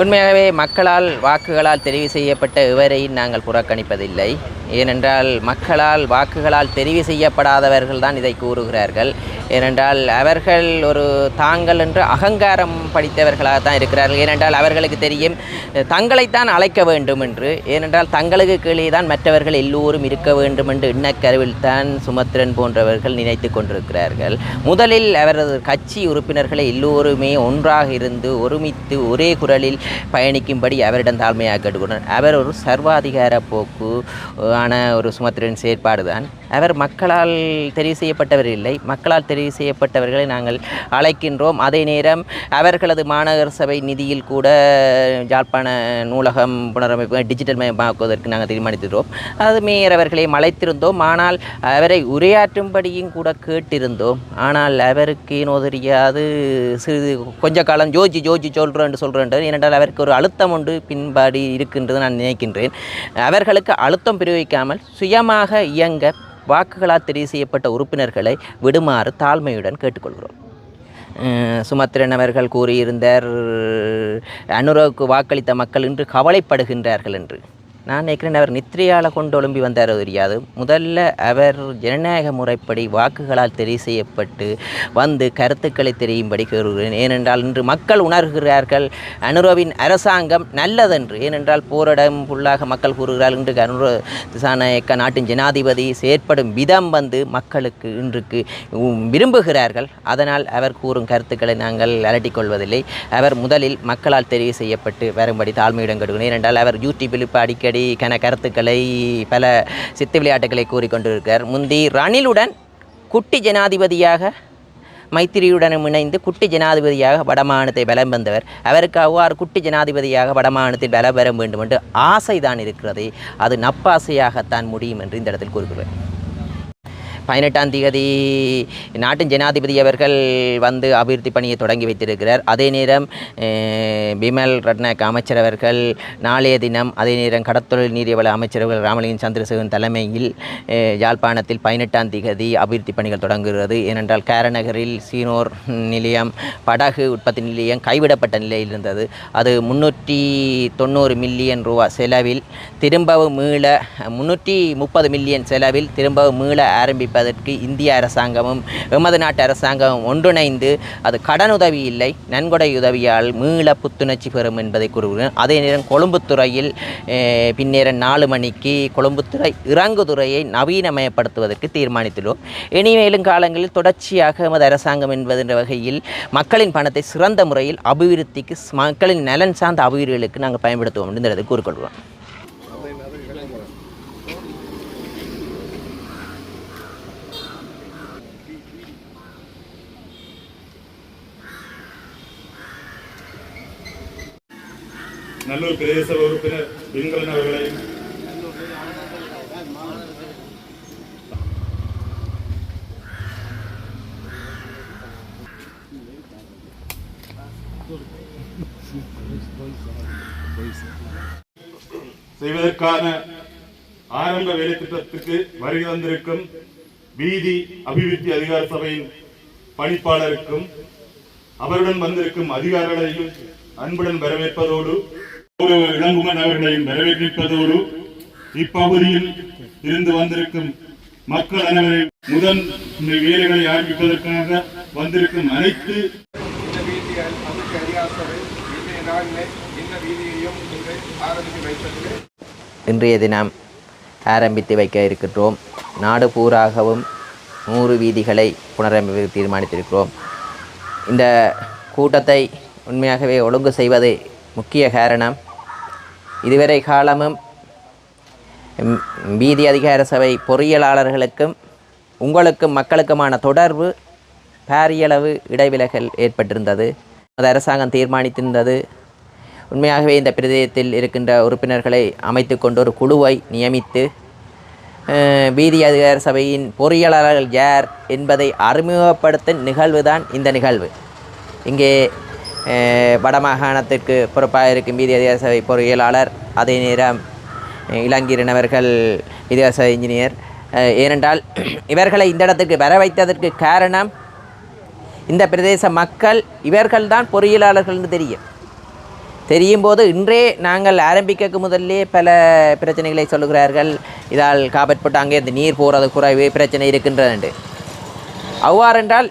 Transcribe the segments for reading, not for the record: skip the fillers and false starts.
உண்மையாகவே மக்களால் வாக்குகளால் தெரிவு செய்யப்பட்ட எவரையும் நாங்கள் புறக்கணிப்பதில்லை. ஏனென்றால் மக்களால் வாக்குகளால் தெரிவு செய்யப்படாதவர்கள் தான் இதை கூறுகிறார்கள். ஏனென்றால் அவர்கள் ஒரு தாங்கள் என்று அகங்காரம் படித்தவர்களாக தான் இருக்கிறார்கள். ஏனென்றால் அவர்களுக்கு தெரியும் தங்களைத்தான் அழைக்க வேண்டும் என்று. ஏனென்றால் தங்களுக்கு கீழே தான் மற்றவர்கள் எல்லோரும் இருக்க வேண்டும் என்று எண்ணக்கருவில் தான் சுமத்திரன் போன்றவர்கள் நினைத்து கொண்டிருக்கிறார்கள். முதலில் அவரது கட்சி உறுப்பினர்களை எல்லோருமே ஒன்றாக இருந்து ஒருமித்து ஒரே குரலில் பயணிக்கும்படி அவரிடம் தாழ்மையாக கேட்டுக்கொண்டார். அவர் ஒரு சர்வாதிகார போக்கு ஆன ஒரு சுமத்திரன் செயற்பாடு தான். அவர் மக்களால் தெரிவு செய்யப்பட்டவர் இல்லை, மக்களால் தெரிவு செய்யப்பட்டவர்களை நாங்கள் அழைக்கின்றோம். அதே நேரம் அவர்களது மாநகர சபை நிதியில் கூட யாழ்ப்பாண நூலகம் புனரமைப்பு டிஜிட்டல் மயமாக்குவதற்கு நாங்கள் தீர்மானித்திருந்தோம். அது மேயர் அவர்களையும் அழைத்திருந்தோம். ஆனால் அவரை உரையாற்றும்படியும் கூட கேட்டிருந்தோம். ஆனால் அவருக்கு ஏனோ தெரியாது சிறிது கொஞ்ச காலம் ஜோஜி சொல்கிறேன். ஏனென்றால் அவருக்கு ஒரு அழுத்தம் ஒன்று பின்பாடி இருக்கின்றது நான் நினைக்கின்றேன். அவர்களுக்கு அழுத்தம் பிரயோகிக்காமல் சுயமாக இயங்க வாக்குகளால் தெரிவு செய்யப்பட்ட உறுப்பினர்களை விடுமாறு தாழ்மையுடன் கேட்டுக்கொள்கிறோம். சுமத்திரன் அவர்கள் கூறியிருந்தார், அனுராவுக்கு வாக்களித்த மக்கள் இன்று கவலைப்படுகின்றார்கள் என்று. நான் நினைக்கிறேன் அவர் நித்திரையால் கொண்டு ஒழும்பி வந்தார் தெரியாது. முதல்ல அவர் ஜனநாயக முறைப்படி வாக்குகளால் தெரிவு செய்யப்பட்டு வந்து கருத்துக்களை தெரியும்படி கூறுகிறேன். ஏனென்றால் இன்று மக்கள் உணர்கிறார்கள் அனுரவின் அரசாங்கம் நல்லதென்று. ஏனென்றால் போரிடம் உள்ளாக மக்கள் கூறுகிறார்கள் இன்று அனுர திசாநாயக்க நாட்டின் ஜனாதிபதி செயற்படும் விதம் வந்து மக்களுக்கு இன்றுக்கு விரும்புகிறார்கள். அதனால் அவர் கூறும் கருத்துக்களை நாங்கள் அலட்டிக்கொள்வதில்லை. அவர் முதலில் மக்களால் தெரிவு செய்யப்பட்டு வரும்படி தாழ்மையுடன் கேட்கிறேன். ஏனென்றால் அவர் யூடியூபில் இப்போ அடிக்கடி கருத்துக்களை பல சித்து விளையாட்டுகளை கூறிக்கொண்டிருக்கிறார். முந்தி ரணிலுடன் குட்டி ஜனாதிபதியாக மைத்திரியுடனும் இணைந்து குட்டி ஜனாதிபதியாக வடமாநிலத்தை பலம் வந்தவர். அவருக்கு அவ்வாறு குட்டி ஜனாதிபதியாக வடமாநிலத்தில் பலம் பெற வேண்டும் என்று ஆசைதான் இருக்கிறது. அது நப்பாசையாகத்தான் முடியும் என்று இந்த இடத்தில் கூறுகிறேன். 18ஆம் தேதி நாட்டின் ஜனாதிபதி அவர்கள் வந்து அபிவிருத்தி பணியை தொடங்கி வைத்திருக்கிறார். அதே நேரம் பிமல் ரட்நாயக் அமைச்சர் அவர்கள் நாளைய தினம், அதே நேரம் கடற்தொழில் நீரியவள அமைச்சர்கள் ராமலிங்கம் சந்திரசேகரன் தலைமையில் யாழ்ப்பாணத்தில் 18ஆம் தேதி அபிவிருத்தி பணிகள் தொடங்குகிறது. ஏனென்றால் காரநகரில் சீனோர் நிலையம் படகு உற்பத்தி நிலையம் கைவிடப்பட்ட நிலையில் இருந்தது. அது 390 மில்லியன் ரூபா செலவில் திரும்பவும் மீள 330 மில்லியன் செலவில் திரும்பவும் மீள ஆரம்பிப்பதற்கு இந்திய அரசாங்கமும் எமது நாட்டு அரசாங்கமும் ஒன்றிணைந்து அது கடனுதவி இல்லை நன்கொடை உதவியால் மீள புத்துணர்ச்சி பெறும் என்பதை கூறுகிறேன். அதே நேரம் கொழும்புத்துறையில் பின்னேரம் 4 மணிக்கு கொழும்புத்துறை இறங்குதுறையை நவீனமயப்படுத்துவதற்கு தீர்மானித்துள்ளோம். இனிமேலும் காலங்களில் தொடர்ச்சியாக எமது அரசாங்கம் என்பதென்ற வகையில் மக்களின் பணத்தை சிறந்த முறையில் அபிவிருத்திக்கு மக்களின் நலன் சார்ந்த அபிவிருத்திகளுக்கு நாங்கள் பயன்படுத்துவோம் என்று கூறிக்கொள்கிறோம். நல்லூர் பிரதேச உறுப்பினர் பின்கலன் அவர்களை செய்வதற்கான ஆரம்ப வேலை திட்டத்திற்கு வருகை வந்திருக்கும் வீதி அபிவிருத்தி அதிகார சபையின் பணிப்பாளருக்கும் அவருடன் வந்திருக்கும் அதிகாரிகளையும் அன்புடன் வரவேற்பதோடு இளங்குமன் அவர்களையும் வரவேற்பதோடு இப்பகுதியில் இருந்து வந்திருக்கும் மக்கள் அனைவரையும் முதன் வேலைகளை ஆரம்பிப்பதற்காக வந்திருக்கும் அனைத்து இன்றைய தினம் ஆரம்பித்து வைக்க இருக்கின்றோம். நாடு பூராகவும் 100 வீதிகளை புனரமைப்பு தீர்மானித்திருக்கிறோம். இந்த கூட்டத்தை உண்மையாகவே ஒழுங்கு செய்வது முக்கிய காரணம், இதுவரை காலமும் வீதி அதிகார சபை பொறியியலாளர்களுக்கும் உங்களுக்கும் மக்களுக்குமான தொடர்பு பாரியளவு இடைவிலகல் ஏற்பட்டிருந்தது. அது அரசாங்கம் தீர்மானித்திருந்தது. உண்மையாகவே இந்த பிரதேசத்தில் இருக்கின்ற உறுப்பினர்களை அமைத்து கொண்டு ஒரு குழுவை நியமித்து வீதி அதிகார சபையின் பொறியியலாளர்கள் யார் என்பதை அறிமுகப்படுத்தும் நிகழ்வுதான் இந்த நிகழ்வு. இங்கே வடமாகாணத்திற்கு பொறுப்பாக இருக்கும் வீதி அதிகார சபை பொறியியலாளர், அதே நேரம் இளங்கீரன் அவர்கள் வீதி அதிகார சபை இன்ஜினியர். ஏனென்றால் இவர்களை இந்த இடத்துக்கு வர வைத்ததற்கு காரணம், இந்த பிரதேச மக்கள் இவர்கள்தான் பொறியியலாளர்கள் என்று தெரியும். தெரியும் போது இன்றே நாங்கள் ஆரம்பிக்க முதல்லே பல பிரச்சனைகளை சொல்லுகிறார்கள். இதால் காப்பற்பட்டு அங்கே இந்த நீர் போகிறது குறைவு பிரச்சனை இருக்கின்றது. அவ்வாறென்றால்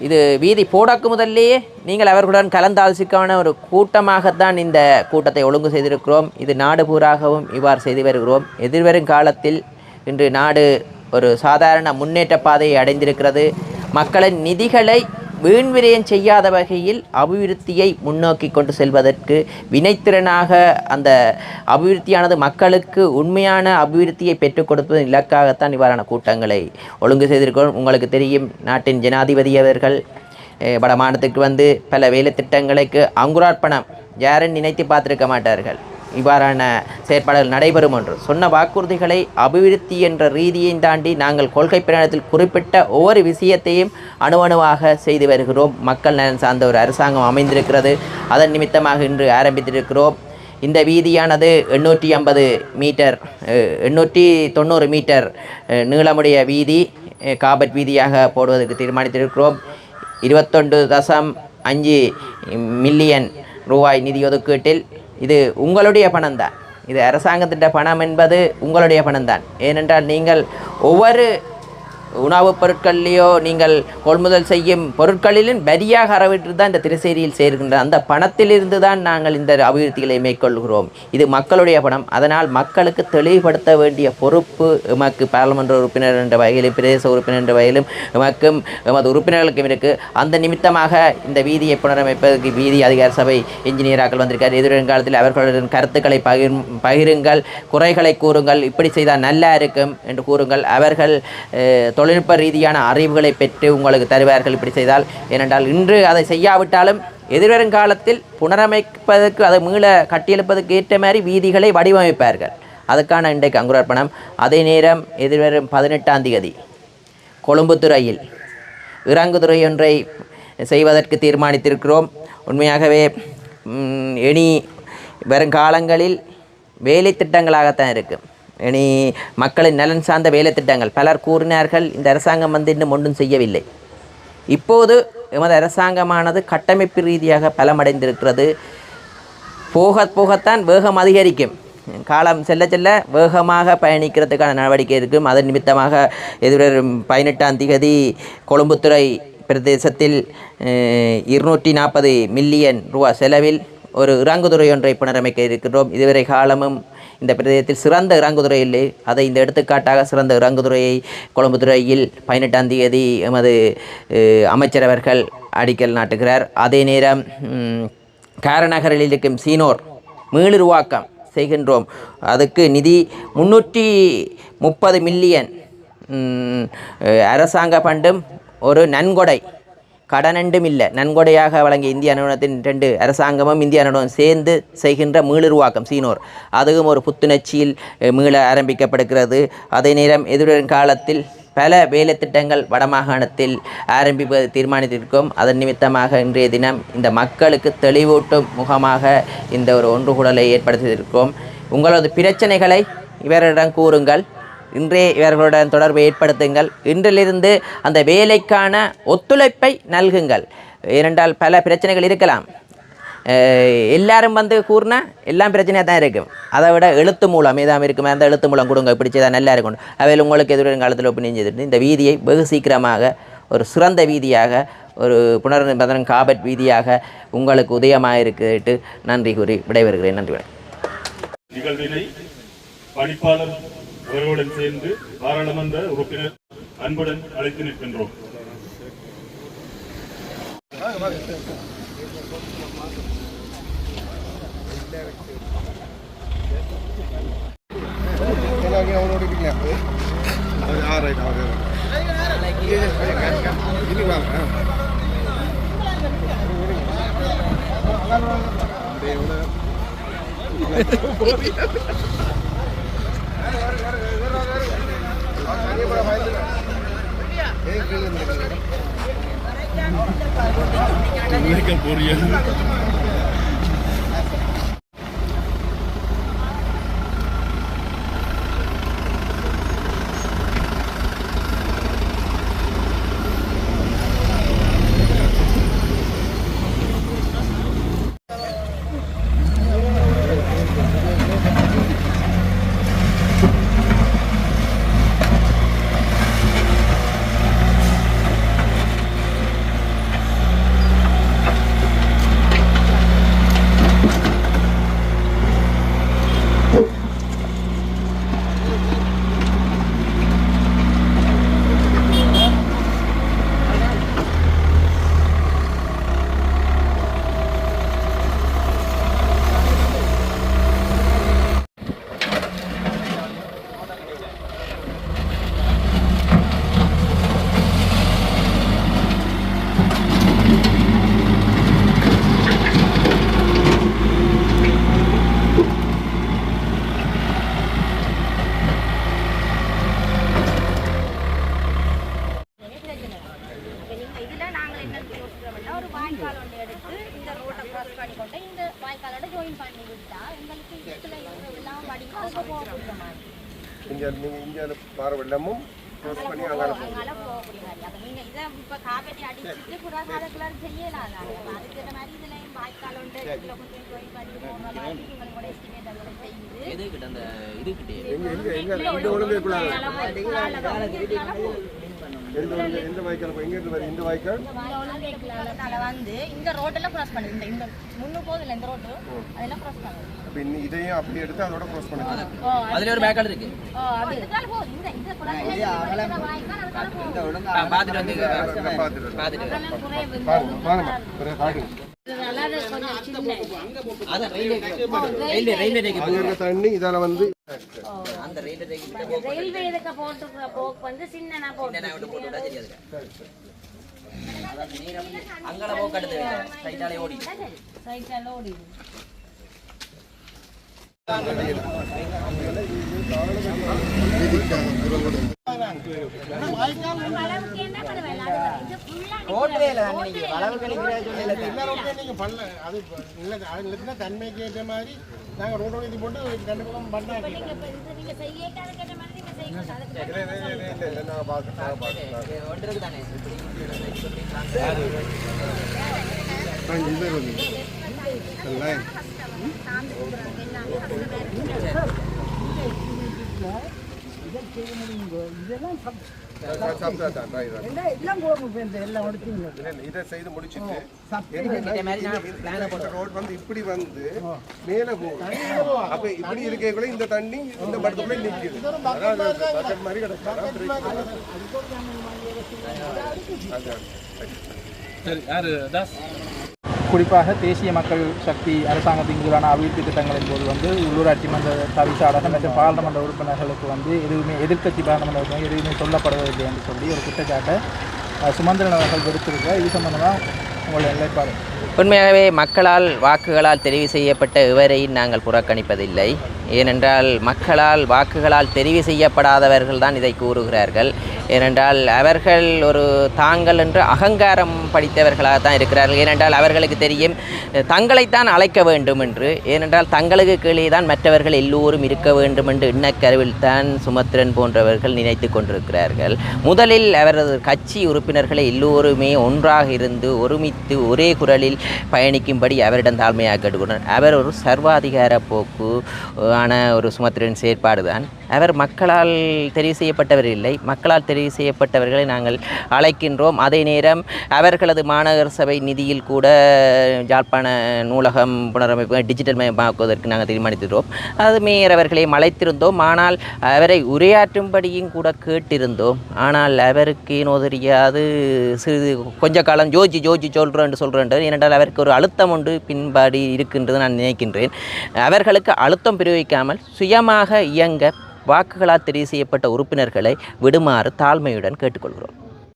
இது வீதி போடக்கு முதல்லையே நீங்கள் அவர்களுடன் கலந்தாலோசிக்கான ஒரு கூட்டமாகத்தான் இந்த கூட்டத்தை ஒழுங்கு செய்திருக்கிறோம். இது நாடு பூராகவும் இவ்வாறு செய்து வருகிறோம். எதிர்வரும் காலத்தில் இன்று நாடு ஒரு சாதாரண முன்னேற்ற பாதையை அடைந்திருக்கிறது. மக்களின் நிதிகளை வீண் விரயம் செய்யாத வகையில் அபிவிருத்தியை முன்னோக்கி கொண்டு செல்வதற்கு வினைத்திறனாக அந்த அபிவிருத்தியானது மக்களுக்கு உண்மையான அபிவிருத்தியை பெற்றுக் கொடுப்பதன் இலக்காகத்தான் இவ்வாறான கூட்டங்களை ஒழுங்கு செய்திருக்கிறோம். உங்களுக்கு தெரியும், நாட்டின் ஜனாதிபதி அவர்கள் வடமாநிலத்துக்கு வந்து பல வேலை திட்டங்களுக்கு அங்குரார்ப்பணம் யாரும் நினைத்து பார்த்திருக்க மாட்டார்கள். இவ்வாறான செயற்பாடுகள் நடைபெறும் என்று சொன்ன வாக்குறுதிகளை அபிவிருத்தி என்ற ரீதியை தாண்டி நாங்கள் கொள்கை பிரகடனத்தில் குறிப்பிட்ட ஒவ்வொரு விஷயத்தையும் அணுவணுவாக செய்து வருகிறோம். மக்கள் நலன் சார்ந்த ஒரு அரசாங்கம் அமைந்திருக்கிறது. அதன் நிமித்தமாக இன்று ஆரம்பித்திருக்கிறோம். இந்த வீதியானது 850 மீட்டர் 890 மீட்டர் நீளமுடைய வீதி காபட் வீதியாக போடுவதற்கு தீர்மானித்திருக்கிறோம். 21.5 மில்லியன் ரூபாய் நிதி ஒதுக்கீட்டில் இது உங்களுடைய பணம்தான். இது அரசாங்கத்திட்ட பணம் என்பது உங்களுடைய பணம்தான். ஏனென்றால் நீங்கள் ஒவ்வொரு உணவுப் பொருட்கள்லையோ நீங்கள் கொள்முதல் செய்யும் பொருட்களிலும் வரியாக அறவிட்டு தான் இந்த திருச்சேரியில் சேர்கின்ற அந்த பணத்திலிருந்து தான் நாங்கள் இந்த அபிவிருத்திகளை மேற்கொள்கிறோம். இது மக்களுடைய பணம். அதனால் மக்களுக்கு தெளிவுபடுத்த வேண்டிய பொறுப்பு எமக்கு பாராளுமன்ற உறுப்பினர் என்ற வகையிலும் பிரதேச உறுப்பினர் என்ற வகையிலும் எமக்கும் எமது உறுப்பினர்களுக்கும் இருக்குது. அந்த நிமித்தமாக இந்த வீதியை புனரமைப்பதற்கு வீதி அதிகார சபை இன்ஜினியராக்கள் வந்திருக்கார். எதிர்காலத்தில் அவர்களுடன் கருத்துக்களை பகிருங்கள், குறைகளை கூறுங்கள், இப்படி செய்தால் நல்லா இருக்கும் என்று கூறுங்கள். அவர்கள் தொழில்நுட்ப ரீதியான அறிவுகளை பெற்று உங்களுக்கு தருவார்கள் இப்படி செய்தால். ஏனென்றால் இன்று அதை செய்யாவிட்டாலும் எதிர்வரும் காலத்தில் புனரமைப்பதற்கு அதை மீள கட்டியெழுப்பதற்கு ஏற்ற மாதிரி வீதிகளை வடிவமைப்பார்கள். அதுக்கான இன்றைக்கு அங்குரார்ப்பணம். அதே நேரம் எதிர்வரும் 18ஆம் தேதி கொழும்புத்துறையில் இறங்குதுறை ஒன்றை செய்வதற்கு தீர்மானித்திருக்கிறோம். உண்மையாகவே இனி வருங்காலங்களில் வேலை திட்டங்களாகத்தான் இருக்கும். இனி மக்களின் நலன் சார்ந்த வேலை திட்டங்கள் பலர் கூறினார்கள். இந்த அரசாங்கம் இன்னும் ஒன்றும் செய்யவில்லை. இப்போது எமது அரசாங்கமானது கட்டமைப்பு ரீதியாக பலமடைந்திருக்கிறது. போகத்தான் வேகம் அதிகரிக்கும். காலம் செல்ல செல்ல வேகமாக பயணிக்கிறதுக்கான நடவடிக்கை இருக்கும். அதன் நிமித்தமாக எதிர்வரும் 18ஆம் தேதி கொழும்புத்துறை பிரதேசத்தில் 240 மில்லியன் ரூபா செலவில் ஒரு இறங்குதுறை ஒன்றை புனரமைக்க இருக்கின்றோம். இதுவரை காலமும் இந்த பிரதேசத்தில் சிறந்த இறங்குதுறை இல்லை. அதை இந்த எடுத்துக்காட்டாக சிறந்த இறங்குதுறையை கொழும்புத்துறையில் 18ஆம் தேதி எமது அமைச்சர் அவர்கள் அடிக்கல் நாட்டுகிறார். அதே நேரம் காரநகரில் இருக்கும் சீனோர் மீளுருவாக்கம் செய்கின்றோம். அதுக்கு நிதி 330 மில்லியன் அரசாங்க பண்டும் ஒரு நன்கொடை கடனண்டும் இல்லை நன்கொடையாக வழங்கிய இந்திய நிறுவனத்தின் 2 அரசாங்கமும் இந்திய நிறுவனம் சேர்ந்து செய்கின்ற மீளுருவாக்கம் சீனோர் அதுவும் ஒரு புத்துணர்ச்சியில் மீள ஆரம்பிக்கப்படுகிறது. அதே நேரம் எதிர்வரும் காலத்தில் பல வேலை திட்டங்கள் வடமாகாணத்தில் ஆரம்பிப்பது தீர்மானித்திருக்கும். அதன் நிமித்தமாக இன்றைய தினம் இந்த மக்களுக்கு தெளிவூட்டும் முகமாக இந்த ஒரு ஒன்றுகூடலை ஏற்படுத்தியிருக்கிறோம். உங்களது பிரச்சனைகளை இவரிடம் கூறுங்கள். இன்றே இவர்களுடன் தொடர்பை ஏற்படுத்துங்கள். இன்றிலிருந்து அந்த வேலைக்கான ஒத்துழைப்பை நல்குங்கள். ஏனென்றால் பல பிரச்சனைகள் இருக்கலாம். எல்லாரும் வந்து கூறினா எல்லாம் பிரச்சனையாக தான் இருக்கும். அதை விட எழுத்து மூலம் ஏதாவது இருக்குமே அந்த எழுத்து மூலம் கொடுங்க, இப்படி செய்தால் நல்லா இருக்கும். அவையில் உங்களுக்கு எதிர்வரும் காலத்தில் ஒப்பீனியன் செய்துட்டு இந்த வீதியை வெகு சீக்கிரமாக ஒரு சிறந்த வீதியாக ஒரு புனர்நிபந்தனம் காபட் வீதியாக உங்களுக்கு உதயமாக இருக்கிறது. நன்றி கூறி விடைபெறுகிறேன். நன்றி. நிகழ்வினை பணிப்பாளர் அவர்களுடன் சேர்ந்து பாராளுமன்ற உறுப்பினர் அன்புடன் அழைத்து நிற்கின்றோம். இங்கே நீங்கள் இங்கே பார வெள்ளமும் க்ளோஸ் பண்ணி அங்கே எந்த வாய்க்கால் எங்கேருந்து வருது இந்த வாய்க்கால் வந்து இந்த ரோட்டெல்லாம் கிராஸ் பண்ணுது இந்த முன்னு போதில்லை இந்த ரோட்டு அதெல்லாம் கிராஸ் பண்ணுது அப்போ இதையும் அப்படி எடுத்து அதோட க்ளோஸ் பண்ணுங்க அதுல ஒரு பேக்கால் இருக்கு தண்ணி இதால வந்து ரயில்வே இதுக்கு போட்டு போக்கு வந்து சின்ன போட்டு அங்கல போக்கு அடுத்து சைட்டாலே ஓடி சைட்டால ஓடி தன்மைக்கு ஏற்ற மாதிரி நாங்கள் ரோட்டோட இது போட்டு ரெண்டு பக்கம் பண்ணாங்க இதை செய்து முடிச்சுட்டு ரோட் வந்து இப்படி வந்து மேல போகும் அப்ப இப்படி இருக்கக்குள்ள இந்த தண்ணி இந்த மடத்துக்குள்ள நிற்குது மாதிரி குறிப்பாக தேசிய மக்கள் சக்தி அரசாங்கத்தின் கீழான அபிவிருத்தி திட்டங்களின் போது வந்து உள்ளூராட்சி மன்ற தவிசாளர்கள் மற்றும் பாராளுமன்ற உறுப்பினர்களுக்கு வந்து எதுவுமே எதிர்க்கட்சி பாராளுமன்ற உறுப்பினர் எதுவுமே சொல்லப்படுவதில்லை என்று சொல்லி ஒரு குற்றச்சாட்டை சுமந்திரன் அவர்கள் விடுத்திருக்கிறார். இது சம்பந்தமாக உங்களுடைய நிலைப்பாடு? உண்மையாகவே மக்களால் வாக்குகளால் தெரிவு செய்யப்பட்ட எவரையும் நாங்கள் புறக்கணிப்பதில்லை. ஏனென்றால் மக்களால் வாக்குகளால் தெரிவு செய்யப்படாதவர்கள் தான் இதை கூறுகிறார்கள். ஏனென்றால் அவர்கள் ஒரு தாங்கள் என்று அகங்காரம் படித்தவர்களாக தான் இருக்கிறார்கள். ஏனென்றால் அவர்களுக்கு தெரியும் தங்களைத்தான் அழைக்க வேண்டும் என்று. ஏனென்றால் தங்களுக்கு கீழே தான் மற்றவர்கள் எல்லோரும் இருக்க வேண்டும் என்று எண்ணக்கருவில் தான் சுமத்திரன் போன்றவர்கள் நினைத்து கொண்டிருக்கிறார்கள். முதலில் அவரது கட்சி உறுப்பினர்களை எல்லோருமே ஒன்றாக இருந்து ஒருமித்து ஒரே குரலில் பயணிக்கும்படி அவரிடம் தாழ்மையாக கேட்டுக்கொண்டார். அவர் ஒரு சர்வாதிகார போக்கு ஆன ஒரு சுமத்திரன் செயற்பாடு தான். அவர் மக்களால் தெரிவு செய்யப்பட்டவர் இல்லை. மக்களால் தெரிவு செய்யப்பட்டவர்களை நாங்கள் அழைக்கின்றோம். அதே நேரம் அவர்களது மாநகர சபை நிதியில் கூட யாழ்ப்பாண நூலகம் புனரமைப்பு டிஜிட்டல் மயமாக்குவதற்கு நாங்கள் தீர்மானித்திருந்தோம். அது மேயர் அவர்களையும் அழைத்திருந்தோம். ஆனால் அவரை உரையாற்றும்படியும் கூட கேட்டிருந்தோம். ஆனால் அவருக்கு ஏனோ தெரியாது சிறிது கொஞ்ச காலம் ஜோஜி சொல்கிறேன். ஏனென்றால் அவருக்கு ஒரு அழுத்தம் ஒன்று பின்பாடி இருக்கின்றது நான் நினைக்கின்றேன். அவர்களுக்கு அழுத்தம் பிரயோகிக்காமல் சுயமாக இயங்க வாக்குகளால் தெரிவு செய்யப்பட்ட உறுப்பினர்களை விடுமாறு தாழ்மையுடன் கேட்டுக்கொள்கிறோம்.